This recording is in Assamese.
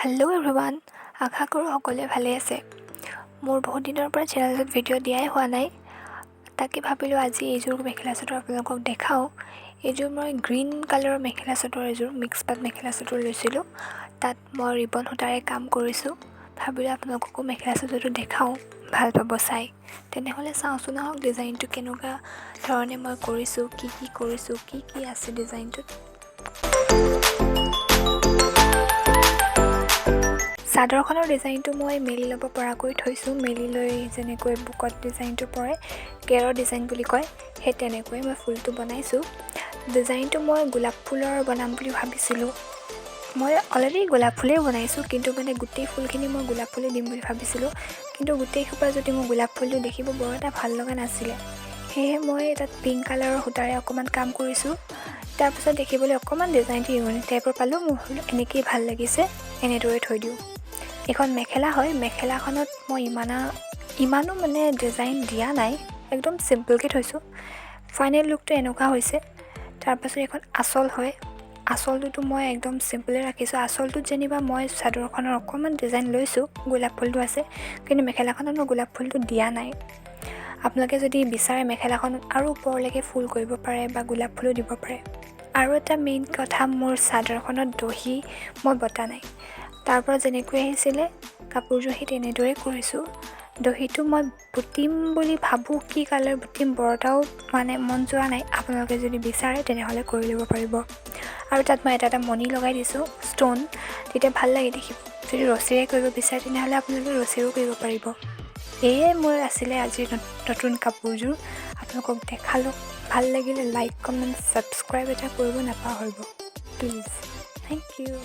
হেল্ল' এভৰিৱান, আশা কৰোঁ সকলোৱে ভালে আছে। মোৰ বহুত দিনৰ পৰা চেনেলত ভিডিঅ' দিয়াই হোৱা নাই, তাকে ভাবিলোঁ আজি এইযোৰ মেখেলা চাদৰ আপোনালোকক দেখাওঁ। এইযোৰ মই গ্ৰীণ কালাৰৰ মেখেলা চাদৰ, এযোৰ মিক্স পাট মেখেলা চাদৰ লৈছিলোঁ। তাত মই ৰিবন সূতাৰে কাম কৰিছোঁ। ভাবিলোঁ আপোনালোককো মেখেলা চাদৰটো দেখাওঁ, ভাল পাব চাই। তেনেহ'লে চাওঁচোন আহক ডিজাইনটো কেনেকুৱা ধৰণে মই কৰিছোঁ, কি কি আছে ডিজাইনটোত। চাদৰখনৰ ডিজাইনটো মই মেলি ল'ব পৰাকৈ থৈছোঁ। মেলি লৈ যেনেকৈ বুকত ডিজাইনটো পৰে, কেৰৰ ডিজাইন বুলি কয়, সেই তেনেকৈ মই ফুলটো বনাইছোঁ। ডিজাইনটো মই গোলাপ ফুলৰ বনাম বুলি ভাবিছিলোঁ। মই অলৰেডি গোলাপ ফুলেই বনাইছোঁ, কিন্তু গোটেই ফুলখিনি মই গোলাপ ফুলেই দিম বুলি ভাবিছিলোঁ। কিন্তু গোটেইসোপা যদি মই গোলাপ ফুলটো দেখিব বৰ এটা ভাল লগা নাছিলে, সেয়েহে মই তাত পিংক কালাৰৰ সূতাৰে অকণমান কাম কৰিছোঁ। তাৰপিছত দেখিবলৈ অকণমান ডিজাইনটো ইউনিক টাইপৰ পালোঁ। মোৰ এনেকেই ভাল লাগিছে, এনেদৰে থৈ দিওঁ। এখন মেখেলা হয়, মেখেলাখনত মই ইমানো ডিজাইন দিয়া নাই, একদম চিম্পলকৈ থৈছোঁ। ফাইনেল লুকটো এনেকুৱা হৈছে। তাৰপাছত এখন আঁচল হয়, আঁচলটোতো মই একদম চিম্পলে ৰাখিছোঁ। আঁচলটোত যেনিবা মই চাদৰখনৰ অকণমান ডিজাইন লৈছোঁ, গোলাপ ফুলটো আছে, কিন্তু মেখেলাখনত মই গোলাপ ফুলটো দিয়া নাই। আপোনালোকে যদি বিচাৰে মেখেলাখনত আৰু ওপৰলৈকে ফুল কৰিব পাৰে বা গোলাপ ফুলো দিব পাৰে। আৰু এটা মেইন কথা, মোৰ চাদৰখনত দহি মই বটা নাই। তাৰ পৰা যেনেকৈ আহিছিলে কাপোৰযোৰ সেই তেনেদৰেই কৰিছোঁ। দহিটো মই বুটিম বুলি ভাবোঁ, কি কালাৰ বুটিম বৰ এটাও মন যোৱা নাই। আপোনালোকে যদি বিচাৰে তেনেহ'লে কৰি ল'ব পাৰিব। আৰু তাত মই এটা মণি লগাই দিছোঁ, ষ্ট'ন, তেতিয়া ভাল লাগে দেখিব। যদি ৰছীৰে কৰিব বিচাৰে তেনেহ'লে আপোনালোকে ৰছীৰেও কৰিব পাৰিব। এয়ে মোৰ আছিলে আজিৰ নতুন কাপোৰযোৰ, আপোনালোকক দেখালোঁ। ভাল লাগিলে লাইক, কমেণ্ট, ছাবস্ক্ৰাইব এটা কৰিব নাপাহৰিব প্লিজ। Thank U.